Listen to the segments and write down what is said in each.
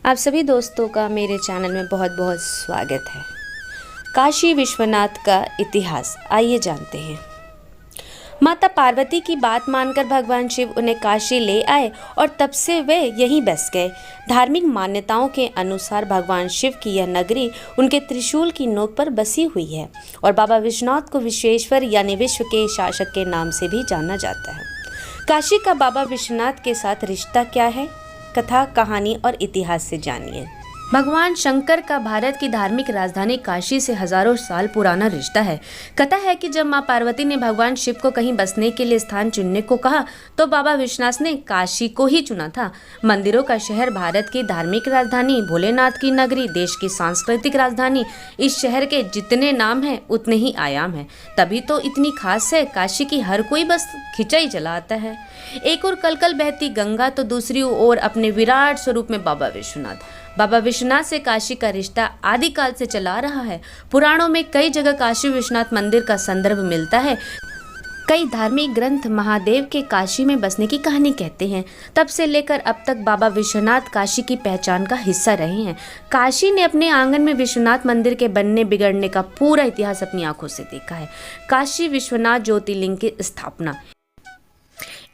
आप सभी दोस्तों का मेरे चैनल में बहुत बहुत स्वागत है। काशी विश्वनाथ का इतिहास आइए जानते हैं। माता पार्वती की बात मानकर भगवान शिव उन्हें काशी ले आए और तब से वे यहीं बस गए। धार्मिक मान्यताओं के अनुसार भगवान शिव की यह नगरी उनके त्रिशूल की नोक पर बसी हुई है और बाबा विश्वनाथ को विश्वेश्वर यानी विश्व के शासक के नाम से भी जाना जाता है। काशी का बाबा विश्वनाथ के साथ रिश्ता क्या है? कथा, कहानी और इतिहास से जानिए। भगवान शंकर का भारत की धार्मिक राजधानी काशी से हजारों साल पुराना रिश्ता है। कथा है कि जब मां पार्वती ने भगवान शिव को कहीं बसने के लिए स्थान चुनने को कहा तो बाबा विश्वनाथ ने काशी को ही चुना था। मंदिरों का शहर, भारत की धार्मिक राजधानी, भोलेनाथ की नगरी, देश की सांस्कृतिक राजधानी। इस शहर के जितने नाम हैं उतने ही आयाम हैं। तभी तो इतनी खास है। काशी की हर कोई बस खिंचा ही चला आता है। एक और कलकल बहती गंगा तो दूसरी ओर अपने विराट स्वरूप में बाबा विश्वनाथ। बाबा विश्वनाथ से काशी का रिश्ता आदिकाल से चला रहा है। पुराणों में कई जगह काशी विश्वनाथ मंदिर का संदर्भ मिलता है। कई धार्मिक ग्रंथ महादेव के काशी में बसने की कहानी कहते हैं। तब से लेकर अब तक बाबा विश्वनाथ काशी की पहचान का हिस्सा रहे हैं। काशी ने अपने आंगन में विश्वनाथ मंदिर के बनने बिगड़ने का पूरा इतिहास अपनी आंखों से देखा है। काशी विश्वनाथ ज्योतिर्लिंग की स्थापना।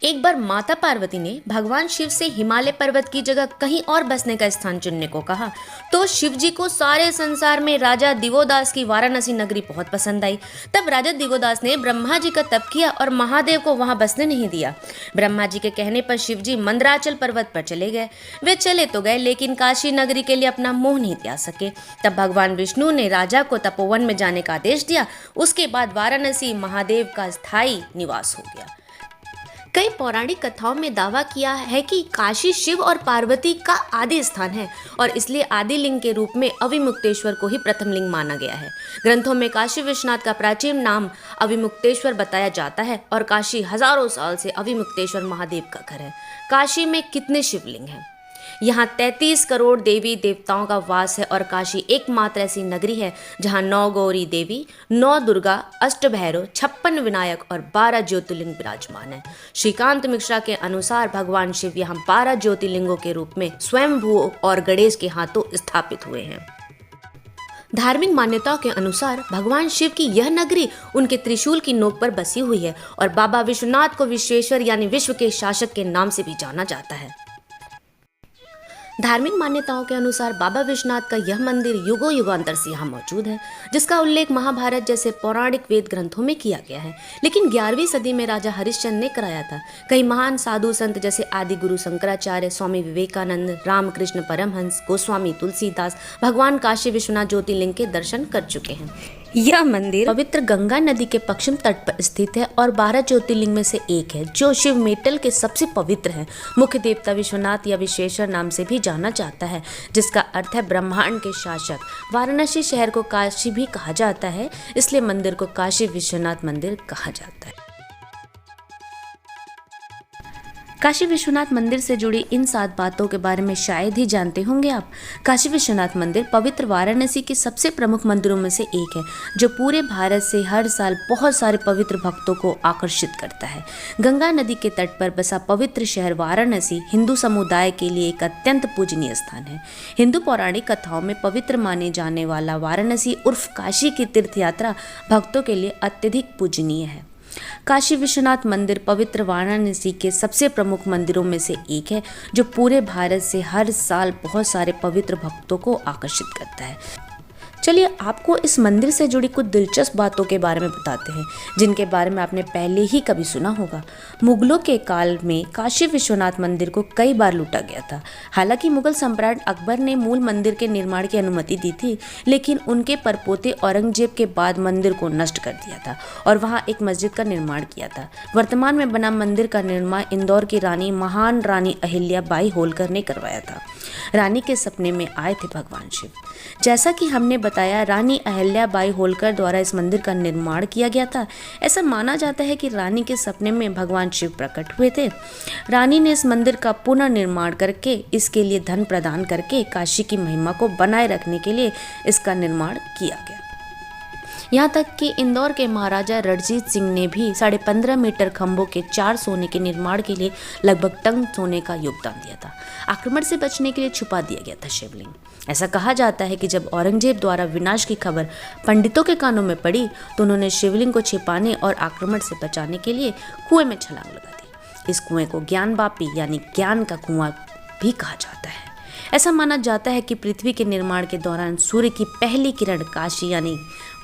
एक बार माता पार्वती ने भगवान शिव से हिमालय पर्वत की जगह कहीं और बसने का स्थान चुनने को कहा तो शिव जी को सारे संसार में राजा दिवोदास की वाराणसी नगरी बहुत पसंद आई। तब राजा दिवोदास ने ब्रह्मा जी का तप किया और महादेव को वहां बसने नहीं दिया। ब्रह्मा जी के कहने पर शिव जी मंदराचल पर्वत पर चले गए। वे चले तो गए लेकिन काशी नगरी के लिए अपना मोह नहीं त्याग सके। तब भगवान विष्णु ने राजा को तपोवन में जाने का आदेश दिया। उसके बाद वाराणसी महादेव का स्थायी निवास हो गया। कई पौराणिक कथाओं में दावा किया है कि काशी शिव और पार्वती का आदि स्थान है और इसलिए आदि लिंग के रूप में अविमुक्तेश्वर को ही प्रथम लिंग माना गया है। ग्रंथों में काशी विश्वनाथ का प्राचीन नाम अविमुक्तेश्वर बताया जाता है और काशी हजारों साल से अविमुक्तेश्वर महादेव का घर है। काशी में कितने शिवलिंग हैं? यहाँ 33 करोड़ देवी देवताओं का वास है और काशी एकमात्र ऐसी नगरी है जहाँ 9 गौरी देवी, 9 दुर्गा, 8 भैरव, 56 विनायक और 12 ज्योतिर्लिंग विराजमान है। श्रीकांत मिश्रा के अनुसार भगवान शिव यहाँ 12 ज्योतिर्लिंगों के रूप में स्वयंभू और गणेश के हाथों स्थापित हुए हैं। धार्मिक मान्यताओं के अनुसार भगवान शिव की यह नगरी उनके त्रिशूल की नोक पर बसी हुई है और बाबा विश्वनाथ को विश्वेश्वर यानी विश्व के शासक के नाम से भी जाना जाता है। धार्मिक मान्यताओं के अनुसार बाबा विश्वनाथ का यह मंदिर युगों युगांतर से यहाँ मौजूद है, जिसका उल्लेख महाभारत जैसे पौराणिक वेद ग्रंथों में किया गया है। लेकिन 11वीं सदी में राजा हरिश्चंद्र ने कराया था। कई महान साधु संत जैसे आदि गुरु शंकराचार्य, स्वामी विवेकानंद, रामकृष्ण परमहंस, गोस्वामी तुलसीदास भगवान काशी विश्वनाथ ज्योतिर्लिंग के दर्शन कर चुके हैं। यह मंदिर पवित्र गंगा नदी के पश्चिम तट पर स्थित है और 12 ज्योतिर्लिंग में से एक है जो शिव मेटल के सबसे पवित्र है। मुख्य देवता विश्वनाथ या विश्वेश्वर नाम से भी जाना जाता है, जिसका अर्थ है ब्रह्मांड के शासक। वाराणसी शहर को काशी भी कहा जाता है, इसलिए मंदिर को काशी विश्वनाथ मंदिर कहा जाता है। काशी विश्वनाथ मंदिर से जुड़ी इन 7 बातों के बारे में शायद ही जानते होंगे आप। काशी विश्वनाथ मंदिर पवित्र वाराणसी के सबसे प्रमुख मंदिरों में से एक है जो पूरे भारत से हर साल बहुत सारे पवित्र भक्तों को आकर्षित करता है। गंगा नदी के तट पर बसा पवित्र शहर वाराणसी हिंदू समुदाय के लिए एक अत्यंत पूजनीय स्थान है। हिंदू पौराणिक कथाओं में पवित्र माने जाने वाला वाराणसी उर्फ काशी की तीर्थ यात्रा भक्तों के लिए अत्यधिक पूजनीय है। काशी विश्वनाथ मंदिर पवित्र वाराणसी के सबसे प्रमुख मंदिरों में से एक है जो पूरे भारत से हर साल बहुत सारे पवित्र भक्तों को आकर्षित करता है। चलिए आपको इस मंदिर से जुड़ी कुछ दिलचस्प बातों के बारे में बताते हैं जिनके बारे में आपने पहले ही कभी सुना होगा। मुगलों के काल में काशी विश्वनाथ मंदिर को कई बार लूटा गया था। हालांकि मुगल सम्राट अकबर ने मूल मंदिर के निर्माण की अनुमति दी थी, लेकिन उनके परपोते औरंगजेब के बाद मंदिर को नष्ट कर दिया था और वहाँ एक मस्जिद का निर्माण किया था। वर्तमान में बना मंदिर का निर्माण इंदौर की रानी महान रानी अहिल्या बाई होलकर ने करवाया था। रानी के सपने में आए थे भगवान शिव। जैसा कि हमने बताया, रानी अहिल्या बाई होलकर द्वारा इस मंदिर का निर्माण किया गया था। ऐसा माना जाता है कि रानी के सपने में भगवान शिव प्रकट हुए थे। रानी ने इस मंदिर का पुनर्निर्माण करके इसके लिए धन प्रदान करके काशी की महिमा को बनाए रखने के लिए इसका निर्माण किया गया। यहाँ तक कि इंदौर के महाराजा रणजीत सिंह ने भी 15.5 मीटर खंभों के 4 सोने के निर्माण के लिए लगभग टन सोने का योगदान दिया था। आक्रमण से बचने के लिए छुपा दिया गया था शिवलिंग। ऐसा कहा जाता है कि जब औरंगजेब द्वारा विनाश की खबर पंडितों के कानों में पड़ी तो उन्होंने शिवलिंग को छिपाने और आक्रमण से बचाने के लिए कुएं में छलांग लगा दी। इस कुएं को ज्ञानवापी यानी ज्ञान का कुआं भी कहा जाता है। ऐसा माना जाता है कि पृथ्वी के निर्माण के दौरान सूर्य की पहली किरण काशी यानी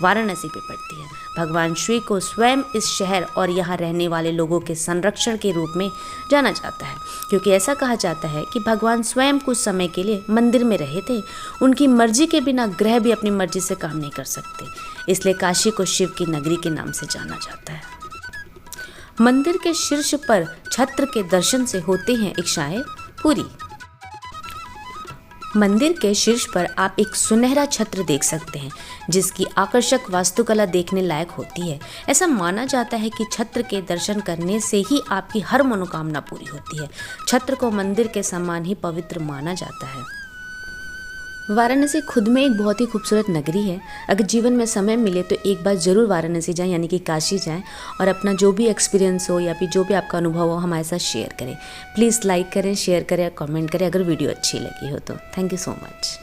वाराणसी पे पड़ती है। भगवान शिव को स्वयं इस शहर और यहाँ रहने वाले लोगों के संरक्षण के रूप में जाना जाता है, क्योंकि ऐसा कहा जाता है कि भगवान स्वयं कुछ समय के लिए मंदिर में रहे थे। उनकी मर्जी के बिना ग्रह भी अपनी मर्जी से काम नहीं कर सकते, इसलिए काशी को शिव की नगरी के नाम से जाना जाता है। मंदिर के शीर्ष पर छत्र के दर्शन से होती हैं इच्छाएं पूरी। मंदिर के शीर्ष पर आप एक सुनहरा छत्र देख सकते हैं, जिसकी आकर्षक वास्तुकला देखने लायक होती है। ऐसा माना जाता है कि छत्र के दर्शन करने से ही आपकी हर मनोकामना पूरी होती है। छत्र को मंदिर के समान ही पवित्र माना जाता है। वाराणसी खुद में एक बहुत ही खूबसूरत नगरी है। अगर जीवन में समय मिले तो एक बार ज़रूर वाराणसी जाएं, यानी कि काशी जाएं, और अपना जो भी एक्सपीरियंस हो या फिर जो भी आपका अनुभव हो हमारे साथ शेयर करें। प्लीज़ लाइक करें, शेयर करें, कमेंट करें अगर वीडियो अच्छी लगी हो तो। Thank you so much.